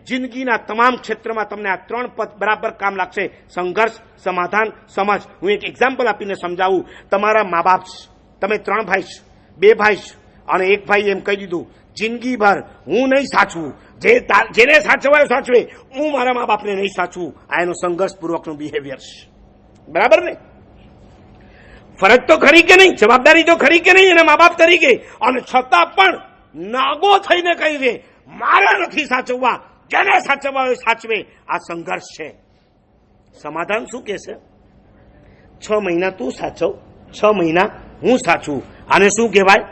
જિંદગીના તમામ ક્ષેત્રમાં તમને આ 3 પદ બરાબર કામ લાગશે: સંઘર્ષ, સમાધાન, સમજ. હું એક એક્ઝામ્પલ આપીને સમજાવું. તમારા મા બાપ, તમે 3 ભાઈ છો, 2 ભાઈ છો, અને એક ભાઈ એમ કહી દીધું જિંદગીભર હું નહીં સાચવું, જેને સાચવાય સાચવે, હું મારા મા બાપને નહીં સાચવું. આ એનું સંઘર્ષપૂર્વકનું બિહેવિયર છે. બરાબર ને? ફરજ તો ખરી કે નહીં, જવાબદારી તો ખરી કે નહીં એના મા બાપ તરીકે, અને છતાં પણ નાગો થઈને કહી દે મારે નથી સાચવવા, જેને સાચવવા હોય સાચવે. આ સંઘર્ષ છે. સમાધાન શું કે છે? 6 મહિના તું સાચવ, 6 મહિના હું સાચવું. આને શું કહેવાય?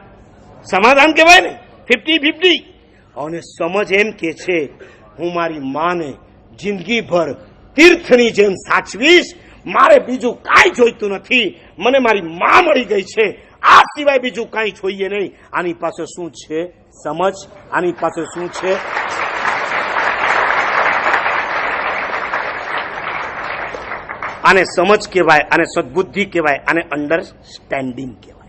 સમાધાન કહેવાય ને, 50-50. અને સમજ એમ કે છે હું મારી માને જિંદગીભર તીર્થની જેમ સાચવીશ, મારે બીજું કાંઈ જોઈતું નથી, મને મારી મા મળી ગઈ છે, આ સિવાય બીજું કાંઈ જોઈએ નહીં. આની પાસે શું છે? સમજ. આની પાસે શું છે? આને સમજ કહેવાય, આને સદબુદ્ધિ કહેવાય, આને અન્ડરસ્ટેન્ડિંગ કહેવાય.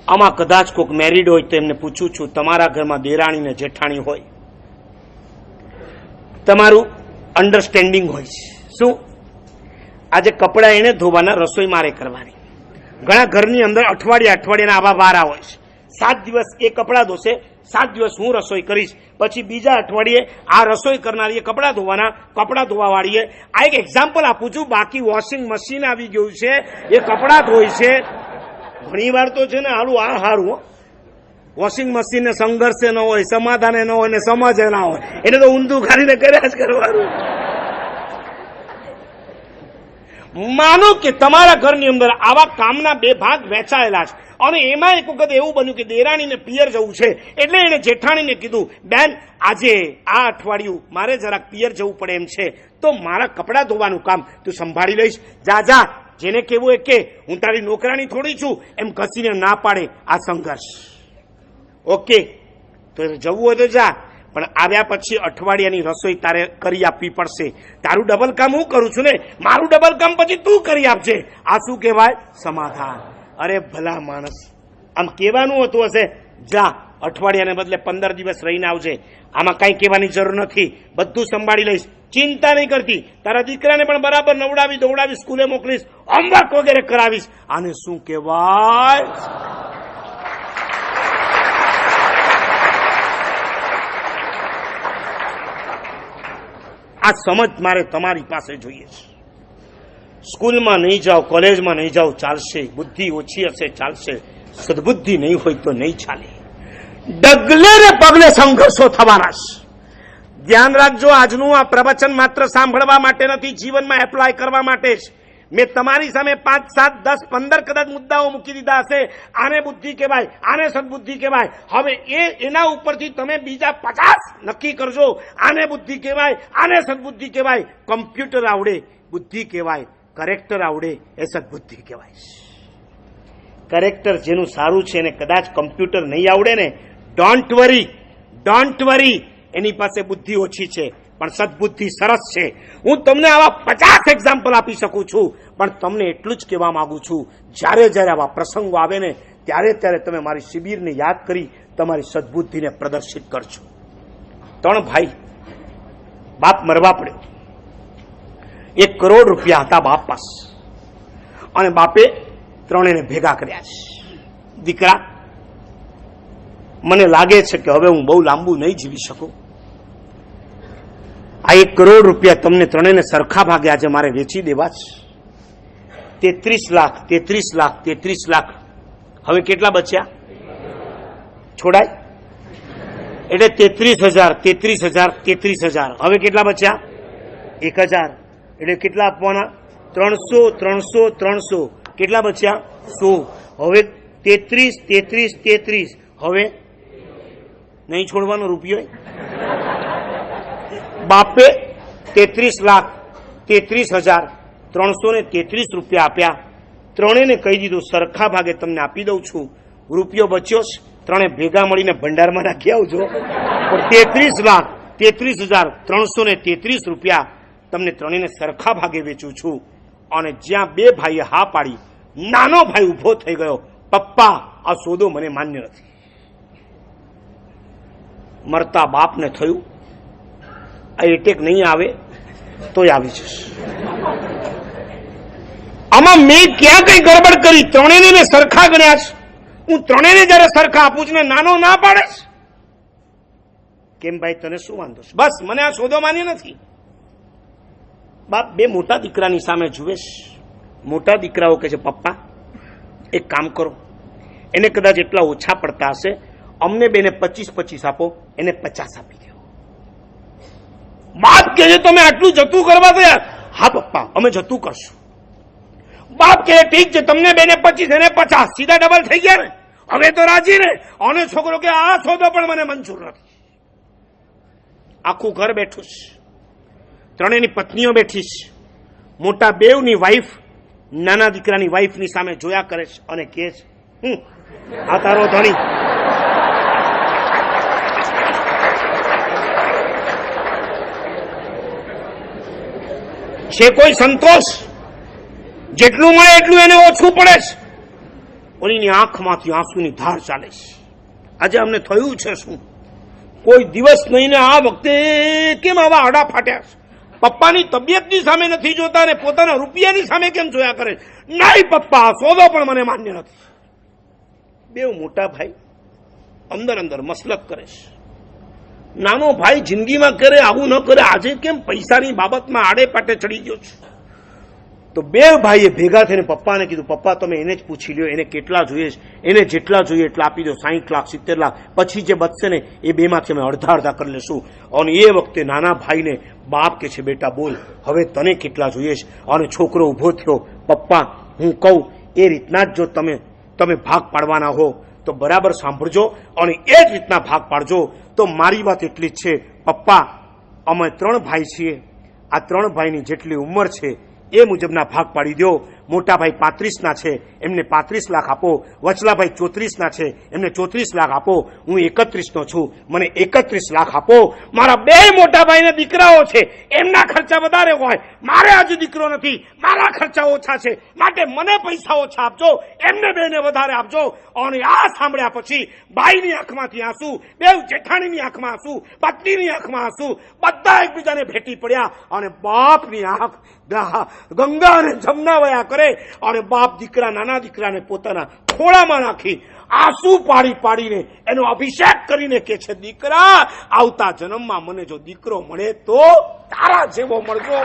આમાં કદાચ કોઈક મેરિડ હોય તો એમને પૂછું છું, તમારા ઘરમાં દેરાણી ને જેઠાણી હોય, તમારું અન્ડરસ્ટેન્ડિંગ હોય છે શું? આજે કપડા એને ધોવાના, રસોઈ મારે કરવાની. ઘણા ઘરની અંદર અઠવાડિયાના આવા વારા હોય છે. 7 દિવસ એ કપડાં ધોશે, 7 દિવસ હું રસોઈ કરીશ, પછી બીજા અઠવાડિયે આ રસોઈ કરનારી કપડાં ધોવાના, કપડાં ધોવા વાળીએ. આ એક એક્ઝામ્પલ આપું છું. બાકી વોશિંગ મશીન આવી ગયું છે, એ કપડાં ધોઈ છે. ઘણી વાર તો છે ને હાલું આ હારું, વોશિંગ મશીન ને સંઘર્ષે ન હોય, સમાધાને ન હોય, ને સમજે ના હોય, એને તો ઊંધું ખાલીને કર્યા જ કરવાનું. માનો કે તમારા ઘરની અંદર આવા કામના 2 ભાગ વહેંચાયેલા છે, અને એમાં એક વખત એવું બન્યું કે દેરાણીને પિયર જવું છે, એટલે એને જેઠાણીને કીધું બેન આજે આ અઠવાડિયું મારે જરાક પિયર જવું પડે એમ છે, તો મારા કપડાં ધોવાનું કામ તું સંભાળી લઈશ. જા, જેને કેવું એ કે, હું તારી નોકરાણી થોડી છું, એમ ઘસીને ના પાડે. આ સંઘર્ષ. ઓકે, તો જવું હોય તો જા, પણ આવ્યા પછી અઠવાડિયાની રસોઈ તારે કરી આપવી પડશે. તારું ડબલ કામ હું કરું છું ને, મારું ડબલ કામ પછી તું કરી આપજે. આ શું કહેવાય? સમાધાન. અરે ભલા માણસ, આમ કહેવાનું હતું હશે જા અઠવાડિયાને બદલે 15 દિવસ રહીને આવજે. આમાં કાંઈ કહેવાની જરૂર નથી, બધું સંભાળી લઈશ, ચિંતા નહીં કરતી. તારા દીકરાને પણ બરાબર નવડાવી દોવડાવી સ્કૂલે મોકલીશ, હોમવર્ક વગેરે કરાવીશ. આને શું કહેવાય? આ સમજ મારે તમારી પાસે જોઈએ છે. સ્કૂલમાં નહીં જાઓ, કોલેજમાં નહીં જાઓ ચાલશે, બુદ્ધિ ઓછી હશે ચાલશે, સદબુદ્ધિ નહીં હોય તો નહીં ચાલે. ડગલે ને પગલે સંઘર્ષો થવાના છે. ધ્યાન રાખજો, આજનું આ પ્રવચન માત્ર સાંભળવા માટે નથી, જીવનમાં એપ્લાય કરવા માટે જ. મેં તમારી સામે 5, 7, 10, 15 કદાચ મુદ્દાઓ મૂકી દીધા હશે. આને બુદ્ધિ કહેવાય, આને સદબુદ્ધિ કહેવાય. હવે એના ઉપરથી તમે બીજા 50 નક્કી કરજો. આને બુદ્ધિ કહેવાય, આને સદબુદ્ધિ કહેવાય. કમ્પ્યુટર આવડે બુદ્ધિ કહેવાય, કરેક્ટર આવડે એ સદબુદ્ધિ કહેવાય. કરેક્ટર જેનું સારું છે એને કદાચ કમ્પ્યુટર નહીં આવડે ને, ડોન્ટ વરી, એની પાસે બુદ્ધિ ઓછી છે, પણ સદબુદ્ધિ સરસ છે. હું તમને આવા 50 એક્ઝામ્પલ આપી શકું છું, પણ તમને એટલું જ કહેવા માંગુ છું, જ્યારે આવા પ્રસંગો આવે ને ત્યારે તમે મારી શિબિરને યાદ કરી તમારી સદબુદ્ધિને પ્રદર્શિત કરજો. 3 ભાઈ, બાપ મરવા પડ્યો. 1 કરોડ રૂપિયા હતા બાપ પાસે, અને બાપે 3ને ભેગા કર્યા છે. દીકરા, મને લાગે છે કે હવે હું બહુ લાંબુ નહીં જીવી શકું. આ 1 કરોડ રૂપિયા તમને 3ને સરખા ભાગે આજે મારે વેચી દેવા છે. 33 લાખ. હવે કેટલા બચ્યા? છોડાય એટલે 33,000. હવે કેટલા બચ્યા? 1,000. એટલે કેટલા આપવાના? 300. કેટલા બચ્યા? 100. હવે 33. હવે નહીં છોડવાનો રૂપિયો. બાપે 33,33,333 રૂપિયા આપ્યા. 3ને કહી દીધું સરખા ભાગે તમને આપી દઉં છું. રૂપિયો બચ્યો છે, 3 ભેગા મળીને ભંડારમાં નાખી આવજો. પણ 33,33,333 રૂપિયા તમને 3ને સરખા ભાગે વેચું છું. અને જ્યાં 2 ભાઈએ હા પાડી, નાનો ભાઈ ઉભો થઈ ગયો, પપ્પા આ સોદો મને માન્ય નથી. મરતા બાપને થયું આ એટેક નહીં આવે તોય આવી જશે. આમાં મેં ક્યાં કઈ ગડબડ કરી? ત્રણેયને મેં સરખા ગણ્યા છે. હું ત્રણેયને જયારે સરખા આપું છું ને નાનો ના પાડે છે. કેમ ભાઈ, તને શું વાંધો છે? બસ મને આ સોદો માન્ય નથી. બાપ બે મોટા દીકરાની સામે જુએ છે. મોટા દીકરાઓ કહે છે, પપ્પા એક કામ કરો, એને કદાચ એટલા ઓછા પડતા હશે, અમને બેને 25-25 આપો, એને 50 આપી દો. બાપ કહે છે, તમે આટલું જતું કરવા તૈયાર? હા પપ્પા, અમે જતું કરશું. બાપ કહે ઠીક છે, તમને બેને 25 એને 50, સીધા ડબલ થઈ ગયા ને. હવે તો રાજી ને. અને છોકરો કે આ સોદો પણ મને મંજૂર નથી. આખું ઘર બેઠું છે, ત્રણેયની પત્નીઓ બેઠી છે. મોટા બેવની વાઈફ નાના દીકરાની વાઈફની સામે જોયા કરે છે અને કહે છે, આ તારો ધણી. છે કોઈ સંતોષ? જેટલું મળે એટલું એને ઓછું પડે છે. ઓલીની આંખમાંથી આંસુની ધાર ચાલે છે. આજે અમને થયું છે શું? કોઈ દિવસ નહીં ને આ વખતે કેમ આવા આડા ફાટ્યા છે? પપ્પાની તબિયતની સામે નથી જોતા ને પોતાના રૂપિયાની સામે કેમ જોયા કરે? નહીં પપ્પા, સોદો પણ મને માન્ય નથી. બે મોટા ભાઈ અંદર અંદર મસલત કરે છે. નાનો ભાઈ જિંદગીમાં કરે આવું ન કરે, આજે કેમ પૈસાની બાબતમાં આડે પાટે ચડી ગયો છે? તો બે ભાઈએ ભેગા થઈને પપ્પાને કીધું, પપ્પા તમે એને જ પૂછી લ્યો, એને કેટલા જોઈએ છે, એને જેટલા જોઈએ એટલા આપી દો, 60 લાખ 70 લાખ, પછી જે બચશે ને એ બેમાંથી અમે અડધા કરી લેશું. અને એ વખતે નાના ભાઈને બાપ કે છે, બેટા બોલ હવે તને કેટલા જોઈએ છે? અને છોકરો ઉભો થયો, પપ્પા હું કહું એ રીતના જ જો તમે ભાગ પાડવાના હો તો બરાબર સાંભળજો અને એ જ રીતના ભાગ પાડજો. તો મારી વાત એટલી જ છે, પપ્પા અમે 3 ભાઈ છીએ, આ 3 ભાઈની જેટલી ઉંમર છે એ મુજબના ભાગ પાડી દો. મોટા ભાઈ 35ના છે, એમને 35 લાખ આપો. વચલા ભાઈ 34ના છે, એમને 34 લાખ આપો. હું 31નો છું, મને 31 લાખ આપો. મારા 2 મોટા ભાઈને દીકરાઓ છે, એમના ખર્ચા વધારે હોય, મારે આજે દીકરો નથી, મારા ખર્ચા ઓછા છે, માટે મને પૈસા ઓછા આપજો, એમને બેને વધારે આપજો. અને આ સાંભળ્યા પછી ભાઈની આંખમાંથી આંસુ, બે જેઠાણીની આંખમાં આંસુ, પત્નીની આંખમાં આંસુ, બધા એકબીજાને ભેટી પડ્યા. અને બાપની આંખ ગંગા અને જમના વયા કરે. અને બાપ નાના દીકરાને પોતાના ખોળામાં નાખી આંસુ પાડીને એનો અભિષેક કરીને કે છે, દીકરા આવતા જન્મમાં મને જો દીકરો મળે તો તારા જેવો મળજો.